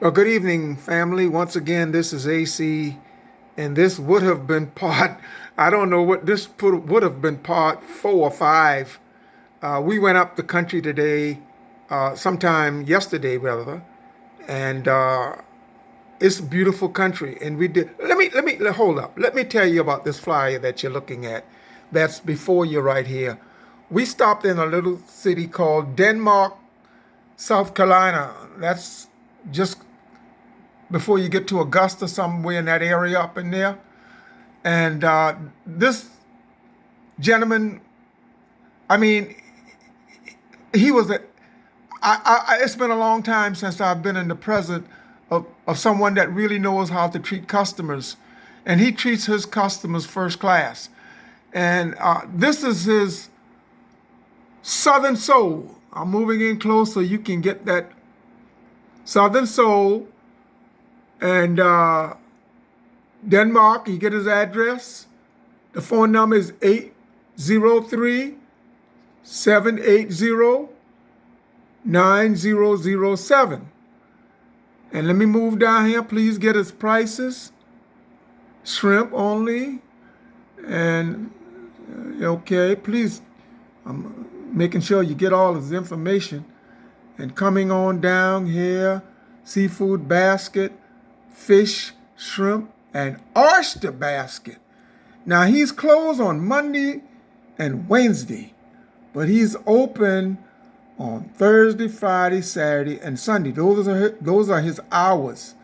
Well, good evening, family. Once again, this is AC, and this would have been I don't know what would have been part 4 or 5. We went up the country today, sometime yesterday, rather, and it's a beautiful country. And we did, hold up. Let me tell you about this flyer that you're looking at. That's before you right here. We stopped in a little city called Denmark, South Carolina. That's just before you get to Augusta, somewhere in that area up in there. And this gentleman, I mean, he was a. It's been a long time since I've been in the presence of someone that really knows how to treat customers, and he treats his customers first class. And this is his Southern Soul. I'm moving in close so you can get that Southern Soul. And Denmark, you get his address. The phone number is 803-780-9007. And let me move down here. Please get his prices. Shrimp only. And okay, please, I'm making sure you get all his information. And coming on down here, seafood basket, fish, shrimp, and oyster basket. Now he's closed on Monday and Wednesday, but he's open on Thursday, Friday, Saturday, and Sunday. Those are his hours.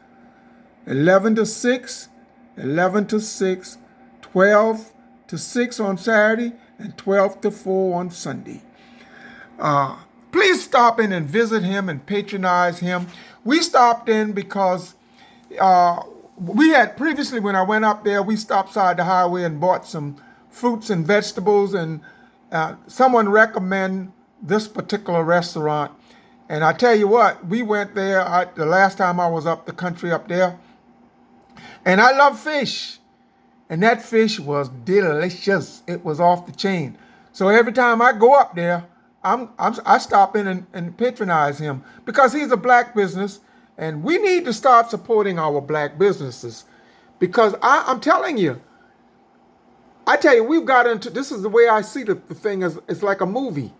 11 to 6, 11 to 6, 12 to 6 on Saturday, and 12 to 4 on Sunday. Please stop in and visit him and patronize him. We stopped in because we had previously, when I went up there, we stopped side the highway and bought some fruits and vegetables, and someone recommended this particular restaurant. And I tell you what, we went there the last time I was up the country up there, and I love fish. And that fish was delicious. It was off the chain. So every time I go up there, I stop in and patronize him because he's a black business, and we need to start supporting our black businesses because I'm telling you, we've got into, this is the way I see the thing, is it's like a movie.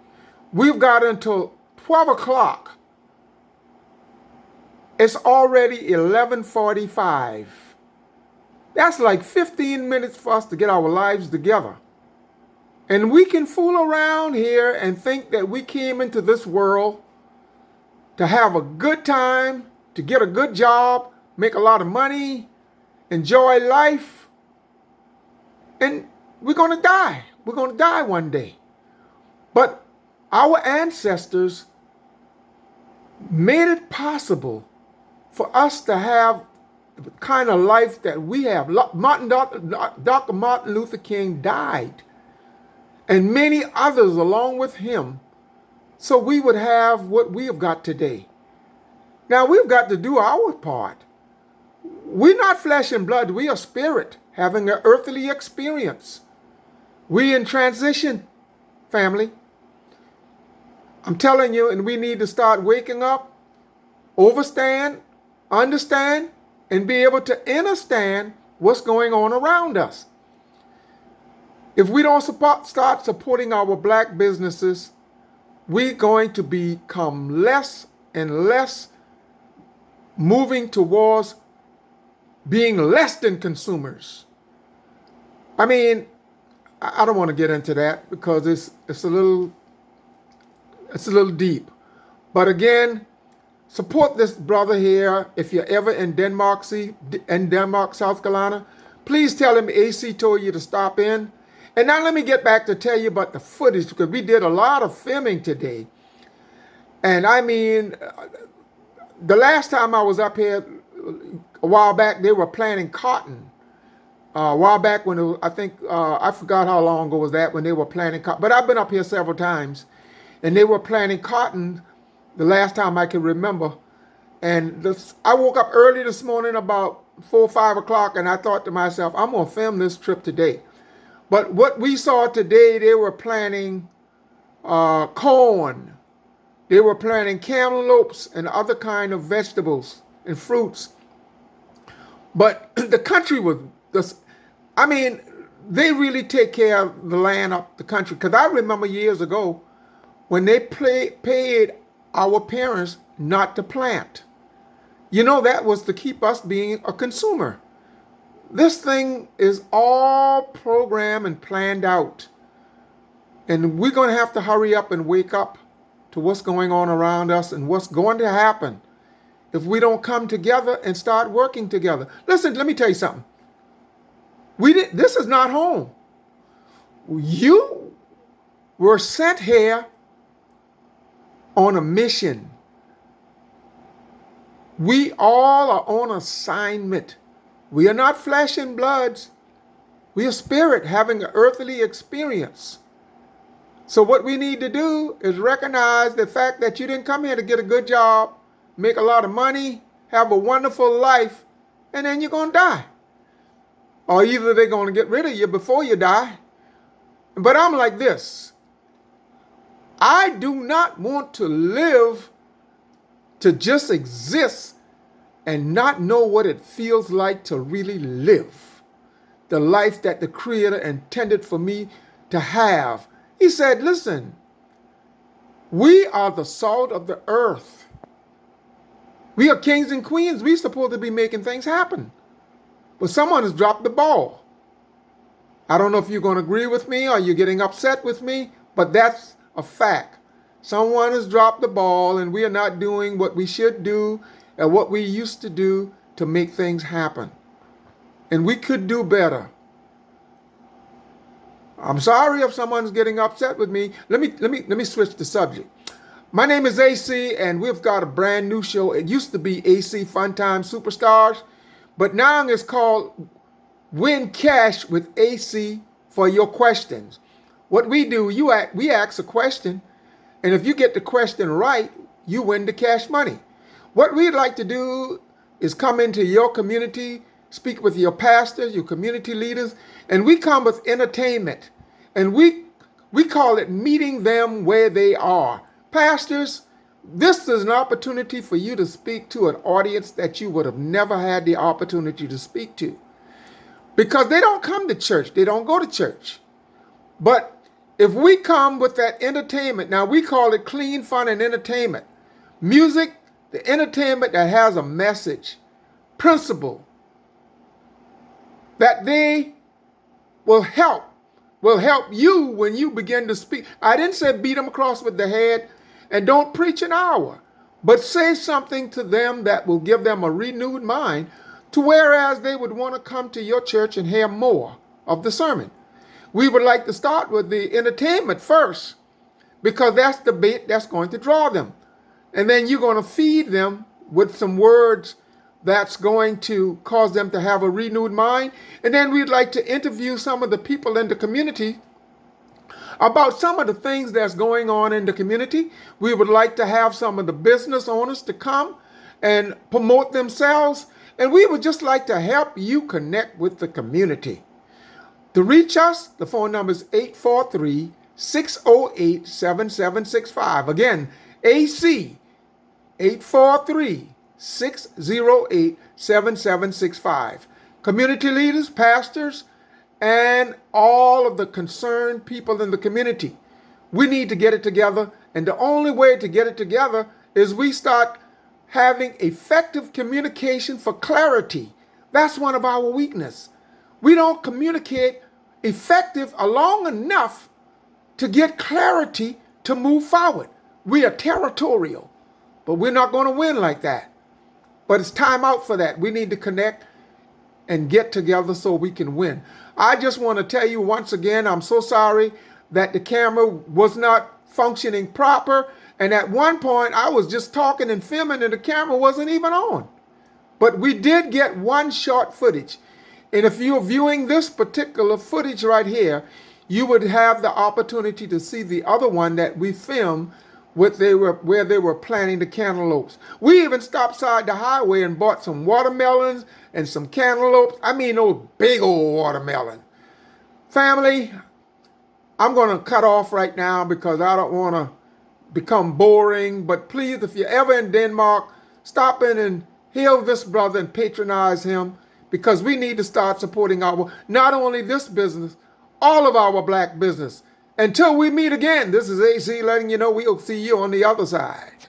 We've got until 12 o'clock. It's already 11:45. That's like 15 minutes for us to get our lives together. And we can fool around here and think that we came into this world to have a good time, to get a good job, make a lot of money, enjoy life, and we're going to die. We're going to die one day. But our ancestors made it possible for us to have the kind of life that we have. Dr. Martin Luther King died, and many others along with him, so we would have what we have got today. Now we've got to do our part. We're not flesh and blood, we are spirit, having an earthly experience. We in transition, family. I'm telling you, and we need to start waking up, understand, and be able to understand what's going on around us. If we don't start supporting our black businesses, we're going to become less and less moving towards being less than consumers. I mean, I don't want to get into that because it's a little deep. But again, support this brother here. If you're ever in Denmark, South Carolina, please tell him AC told you to stop in. And now let me get back to tell you about the footage, because we did a lot of filming today. And I mean, the last time I was up here a while back, they were planting cotton. A while back when I forgot how long ago was that when they were planting cotton. But I've been up here several times, and they were planting cotton the last time I can remember. And I woke up early this morning about 4 or 5 o'clock, and I thought to myself, I'm going to film this trip today. But what we saw today, they were planting corn. They were planting cantaloupes and other kind of vegetables and fruits. But the country was, they really take care of the land up the country. Because I remember years ago when they paid our parents not to plant. That was to keep us being a consumer. This thing is all programmed and planned out. And we're going to have to hurry up and wake up to what's going on around us and what's going to happen if we don't come together and start working together. Listen, let me tell you something. This is not home. You were sent here on a mission. We all are on assignment. We are not flesh and bloods. We are spirit having an earthly experience. So what we need to do is recognize the fact that you didn't come here to get a good job, make a lot of money, have a wonderful life, and then you're going to die. Or either they're going to get rid of you before you die. But I'm like this. I do not want to live to just exist and not know what it feels like to really live the life that the Creator intended for me to have. He said, listen, we are the salt of the earth. We are kings and queens. We're supposed to be making things happen. But someone has dropped the ball. I don't know if you're going to agree with me or you're getting upset with me, but that's a fact. Someone has dropped the ball and we are not doing what we should do and what we used to do to make things happen. And we could do better. I'm sorry if someone's getting upset with me. Let me switch the subject. My name is AC and we've got a brand new show. It used to be AC Fun Time Superstars, but now it's called Win Cash with AC for your questions. What we do, we ask a question, and if you get the question right, you win the cash money. What we'd like to do is come into your community, speak with your pastors, your community leaders, and we come with entertainment. And we call it meeting them where they are. Pastors, this is an opportunity for you to speak to an audience that you would have never had the opportunity to speak to. Because they don't come to church. They don't go to church. But if we come with that entertainment, now we call it clean fun and entertainment. Music, the entertainment that has a message, principle, that they will help you when you begin to speak. I didn't say beat them across with the head and don't preach an hour, but say something to them that will give them a renewed mind to whereas they would want to come to your church and hear more of the sermon. We would like to start with the entertainment first because that's the bait that's going to draw them. And then you're going to feed them with some words that's going to cause them to have a renewed mind. And then we'd like to interview some of the people in the community about some of the things that's going on in the community. We would like to have some of the business owners to come and promote themselves. And we would just like to help you connect with the community. To reach us, the phone number is 843-608-7765. Again, AC 843-608-7765. Community leaders, pastors, and all of the concerned people in the community. We need to get it together. And the only way to get it together is we start having effective communication for clarity. That's one of our weaknesses. We don't communicate effective long enough to get clarity to move forward. We are territorial, but we're not going to win like that. But it's time out for that. We need to connect and get together so we can win. I just want to tell you once again, I'm so sorry that the camera was not functioning proper. And at one point, I was just talking and filming and the camera wasn't even on. But we did get one short footage. And if you're viewing this particular footage right here, you would have the opportunity to see the other one that we filmed where they were planting the cantaloupes. We even stopped side the highway and bought some watermelons and some cantaloupes. I mean, those big old watermelons. Family, I'm going to cut off right now because I don't want to become boring. But please, if you're ever in Denmark, stop in and Heal this brother and patronize him, because we need to start supporting not only this business, all of our black business. Until we meet again, this is AC letting you know we'll see you on the other side.